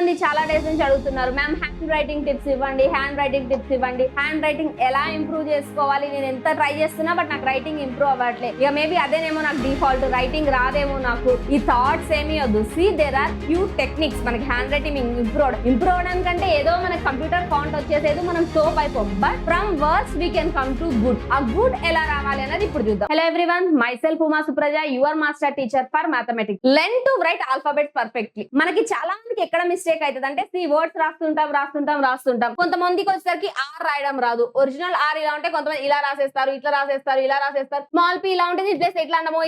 మంది చాలా డేస్ నుంచి అడుగుతున్నారు, మ్యామ్ హ్యాండ్ రైటింగ్ టిప్స్ ఇవ్వండి, హ్యాండ్ రైటింగ్ టిప్స్ ఇవ్వండి, హ్యాండ్ రైటింగ్ ఎలా ఇంప్రూవ్ చేసుకోవాలి, నేను ఎంత ట్రై చేస్తున్నా బట్ నాకు రైటింగ్ ఇంప్రూవ్ అవ్వట్లేదు. ఇక మేబీ అదేనేమో నాకు డిఫాల్ట్, రైటింగ్ రాదేమో నాకు. ఈ థాట్స్ ఏమీ వద్దు. See there are few techniques మనకి హ్యాండ్ రైటింగ్ ఇంప్రూవ్ అవడానికంటే ఏదో మన కంప్యూటర్ ఫాంట్ వచ్చేసేది మనం స్టోప్ అయిపోం. But from words we can come to good. ఆ గుడ్ ఎలా రావాలి అనేది ఇప్పుడు చూద్దాం. Hello everyone, myself Uma Supraja, your master teacher for mathematics. Learn to write alphabet perfectly. మనకి చాలా మందికి ఎక్కడ మిస్టేక్ అవుతుంది అంటే సి వర్డ్స్ రాస్తుంటాం. కొంతమందికి వచ్చేసరికి ఆర్ రాయడం రాదు. ఒరిజినల్ ఆర్ ఇలా ఉంటే కొంతమంది ఇలా రాసేస్తారు, ఇట్లా రాసేస్తారు. స్మాల్ పి ఇలా ఉంటుంది, ప్లస్ ఇట్లా అండమో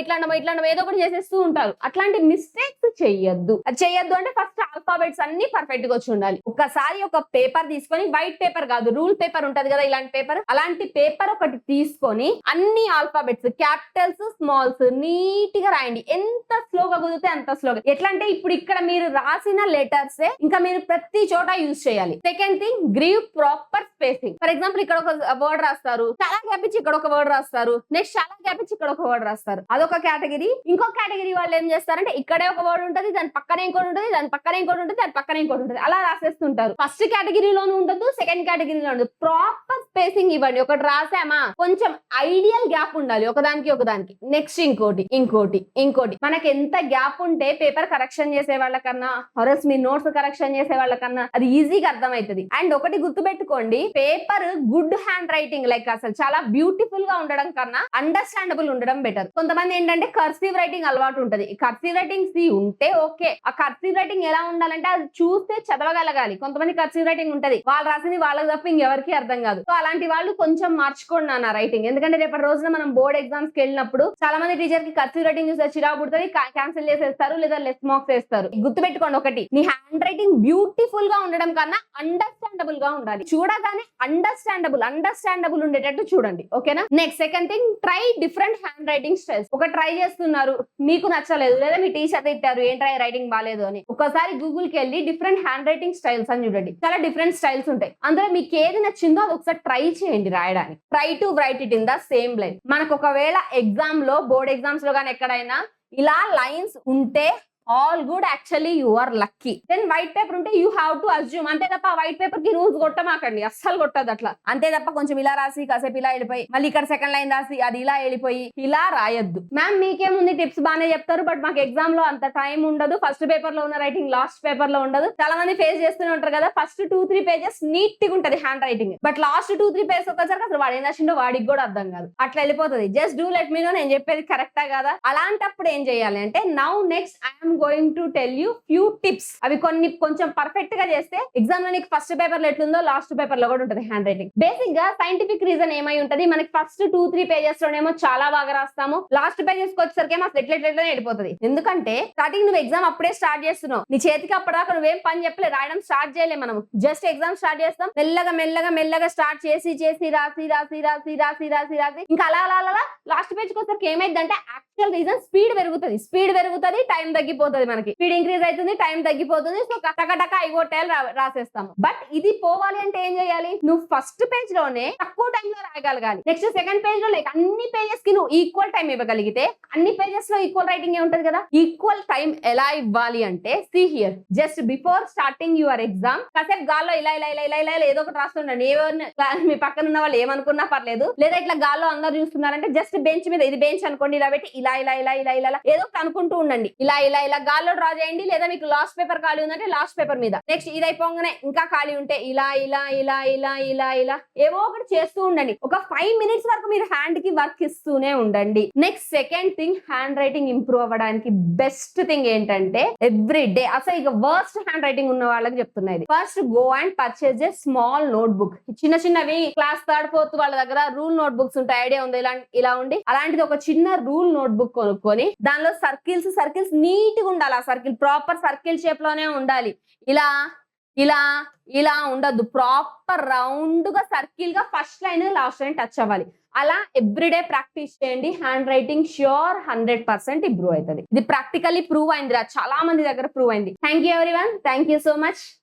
ఏదో ఒకటి చేసేస్తూ ఉంటారు. అట్లాంటి మిస్టేక్స్ చెయ్యొద్దు. అంటే ఫస్ట్ ఆల్ఫాబెట్స్ అన్ని పర్ఫెక్ట్ గా వచ్చి ఉండాలి. ఒకసారి ఒక పేపర్ తీసుకొని, వైట్ పేపర్ కాదు, రూల్ పేపర్ ఉంటది కదా ఇలాంటి పేపర్, అలాంటి పేపర్ ఒకటి తీసుకొని అన్ని ఆల్ఫాబెట్స్ క్యాపిటల్స్ స్మాల్స్ నీట్ గా రాయండి. ఎంత స్లోగా కుదిరితే అంత స్లోగా. ఎట్లా అంటే ఇప్పుడు ఇక్కడ మీరు రాసిన లెటర్స్ ఇంకా మీరు ప్రతి చోట యూజ్ చేయాలి. Second thing, give proper spacing. For example ఇక్కడ ఒక వర్డ్ రాస్తారు, చాలా గ్యాప్ ఇచ్చి ఇక్కడ ఒక వర్డ్ రాస్తారు, నెక్స్ట్ చాలా గ్యాప్ ఇచ్చి ఇక్కడ ఒక వర్డ్ రాస్తారు. అదొక కేటగిరీ. ఇంకో కేటగిరీ వాళ్ళు ఏం చేస్తారంటే ఇక్కడే ఒక వర్డ్ ఉంటుంది, దాని పక్కనే ఇంకోటి ఉంటుంది, దాని పక్కనే ఇంకోటి ఉంటుంది, దాని పక్కనే ఇంకోటి ఉంటుంది, అలా రాసేస్తుంటారు. ఫస్ట్ కేటగిరీలోనూ ఉండదు, సెకండ్ కేటగిరీలో ఉండదు. ప్రాపర్ స్పేసింగ్ ఇవ్వండి. ఒకటి రాసామా కొంచెం ఐడియల్ గ్యాప్ ఉండాలి ఒకదానికి. నెక్స్ట్ ఇంకోటి. మనకి ఎంత గ్యాప్ ఉంటే పేపర్ కరెక్షన్ చేసే వాళ్ళకన్నా హొరస్ మీ నోట్స్ కరెక్షన్ చేసే వాళ్ళకన్నా అది ఈజీగా అర్థమవుతుంది. అండ్ ఒకటి గుర్తుపెట్టుకోండి, paper good hand writing like అసలు చాలా బ్యూటిఫుల్ గా ఉండడం కన్నా అండర్స్టాండబుల్ ఉండడం బెటర్. కొంతమంది ఏంటంటే కర్సివ్ రైటింగ్ అలవాటు ఉంటది. కర్సివ్ రైటింగ్ సి ఉంటే ఓకే. ఆ కర్సివ్ రైటింగ్ ఎలా ఉండాలంటే అది చూస్తే చదవగలగాలి. కొంతమంది కర్సివ్ రైటింగ్ ఉంటది, వాళ్ళు రాసింది వాళ్ళకి తప్ప ఇంకెవరికి అర్థం కాదు. సో అలాంటి వాళ్ళు కొంచెం మార్చుకోండి నా రైటింగ్. ఎందుకంటే రేపటి రోజున మనం బోర్డ్ ఎగ్జామ్స్ కి వెళ్ళినప్పుడు చాలా మంది టీచర్ కి కర్సివ్ రైటింగ్ చూస్తే చిరాకు పుడుతుంది, క్యాన్సిల్ చేసేస్తారు లేదా లెస్ మార్క్స్ వేస్తారు. గుర్తుపెట్టుకోండి ఒకటి, నీ హ్యాండ్ రైటింగ్ బ్యూటిఫుల్ గా ఉండడం కన్నా అండర్స్టాండబుల్ గా ఉండాలి. చూడగానే అండర్స్టాండబుల్ ఉండేటట్టు చూడండి. ఓకేనా? Next second thing, try different hand writing styles. ఒక ట్రై చేస్తున్నారు, మీకు నచ్చలేదు లేదా మీ టీచర్ తిట్టారు ఏంట్రై రైటింగ్ బాగాలేదు అని, ఒకసారి గూగుల్ కి వెళ్ళి డిఫరెంట్ హ్యాండ్ రైటింగ్ స్టైల్స్ అని చూడండి. చాలా డిఫరెంట్ స్టైల్స్ ఉంటాయి. అందులో మీకు ఏది నచ్చిందో అది ఒకసారి ట్రై చేయండి రాయడానికి. Try to right it in the same line. మనకు ఒకవేళ ఎగ్జామ్ లో బోర్డ్ ఎగ్జామ్స్ లో కానీ ఎక్కడైనా ఇలా లైన్స్ ఉంటే all good, actually you are lucky. Then white paper ఉంటే యూ హ్యావ్ టు అజ్యూమ్. అంతే తప్ప వైట్ పేపర్ కి రూల్స్ కొట్టమాకండి, అస్సలు కొట్టదు అట్లా. అంతే తప్ప కొంచెం ఇలా రాసి కాసేపు ఇలా వెళ్ళిపోయి మళ్ళీ ఇక్కడ సెకండ్ లైన్ రాసి అది ఇలా వెళ్ళిపోయి ఇలా రాయొద్దు. మ్యామ్ మీకేముంది టిప్స్ బాగానే చెప్తారు, బట్ మాకు ఎగ్జామ్ లో అంత టైం ఉండదు. ఫస్ట్ పేపర్ లో ఉన్న రైటింగ్ లాస్ట్ పేపర్ లో ఉండదు. చాలా మంది ఫేస్ చేస్తూనే ఉంటారు కదా, ఫస్ట్ 2-3 పేజెస్ నీట్ గా ఉంటది hand writing, but last 2-3 pages ఒకసారి అసలు వాడు ఏం రాసిండో వాడికి కూడా అర్థం కాదు. అట్లా వెళ్ళిపోతుంది. Just do let me know, నేను చెప్పేది కరెక్టా కదా. అలాంటప్పుడు ఏం చేయాలి అంటే, now next I'm going to tell you few tips. అవి కొన్ని కొంచెం పర్ఫెక్ట్ గా చేస్తే ఎగ్జామ్ లో నీకు ఫస్ట్ పేపర్ లో ఎట్లుందో లాస్ట్ పేపర్ లో కూడా ఉంటుంది హ్యాండ్ రైటింగ్. బేసిక్ గా సైంటిఫిక్ రీజన్ ఏమై ఉంటది, మనకి ఫస్ట్ 2-3 పేజెస్ లోనేమో చాలా బాగా రాస్తాము, లాస్ట్ పేజెస్ కి వచ్చేసరికి ఏమో ఎట్లెట్లనే వెళ్ళిపోతుంది. ఎందుకంటే స్టార్టింగ్ నువ్వు ఎగ్జామ్ అప్పుడే స్టార్ట్ చేస్తున్నావు, నీ చేతికి అప్పటిదాకా నువ్వేం పని చెప్పలే, రాయడం స్టార్ట్ చేయలేము. మనం జస్ట్ ఎగ్జామ్ స్టార్ట్ చేస్తాం, మెల్లగా స్టార్ట్ చేసి రాసి ఇంకా అలా లాస్ట్ పేజ్ కి వచ్చేసరికి ఏమైందంటే యాక్చువల్ రీజన్ స్పీడ్ పెరుగుతుంది, టైం తగ్గిపోతుంది. మనకి స్పీడ్ ఇంక్రీజ్ అవుతుంది, టైం తగ్గిపోతుంది. సో టక ఐగోటైల్ రాసేస్తాము. బట్ ఇది పోవాలి అంటే ఏం చేయాలి, నువ్వు ఫస్ట్ పేజ్ లోనే తక్కువ టైంలో రాయగలగాలి. నెక్స్ట్ సెకండ్ పేజ్ లో లైక్ అన్ని పేజెస్ కి నువ్వు ఈక్వల్ టైం ఇవ్వగలిగితే, అన్ని పేజెస్ లో ఈక్వల్ రైటింగ్ ఉంటది కదా. ఈక్వల్ టైం ఎలా ఇవ్వాలి అంటే, see here, just before starting your exam కాసేపు గాల్లో ఇలా ఏదో ఒకటి రాస్తుండండి. మీ పక్కన ఉన్న వాళ్ళు ఏమనుకున్నా పర్లేదు. లేదా ఇట్లా గాల్లో అందరు చూస్తున్నారంటే జస్ట్ బెంచ్ మీద, ఇది బెంచ్ అనుకోండి, ఇలా పెట్టి ఇలా ఏదో ఒకటి అనుకుంటూ ఉండండి. ఇలా గాల్లో డ్రా చేయండి. లేదా మీకు లాస్ట్ పేపర్ ఖాళీ ఉందంటే లాస్ట్ పేపర్ మీద, నెక్స్ట్ ఇది అయిపోగానే ఇంకా ఖాళీ ఉంటే ఇలా ఏవో ఒకటి చేస్తూ ఉండండి. ఒక 5 minutes వరకు మీరు హ్యాండ్ కి వర్క్ ఇస్తూనే ఉండండి. Next second thing, hand writing improve అవ్వడానికి బెస్ట్ థింగ్ ఏంటంటే, ఎవ్రీ డే అసలు ఇక వర్స్ట్ హ్యాండ్ రైటింగ్ ఉన్న వాళ్ళకి చెప్తున్నది, first go and purchase a small note book. చిన్నవి క్లాస్ 3rd 4th వాళ్ళ దగ్గర రూల్ నోట్ బుక్స్ ఉంటాయి, ఐడియా ఉంది ఇలా ఉండి, అలాంటిది ఒక చిన్న రూల్ నోట్ బుక్ కొనుక్కొని దానిలో సర్కిల్స్ నీట్ గా ఉండాలి. ఆ సర్కిల్ ప్రాపర్ సర్కిల్ షేప్ లోనే ఉండాలి. ఇలా ఉండద్దు. ప్రాపర్ రౌండ్ గా సర్కిల్ గా first line last line touch అవ్వాలి. అలా ఎవ్రీడే ప్రాక్టీస్ చేయండి. హ్యాండ్ రైటింగ్ ష్యూర్ 100% ఇంప్రూవ్ అవుతుంది. ఇది ప్రాక్టికల్లీ ప్రూవ్ అయింది, చాలా మంది దగ్గర ప్రూవ్ అయింది. Thank you everyone, thank you so much.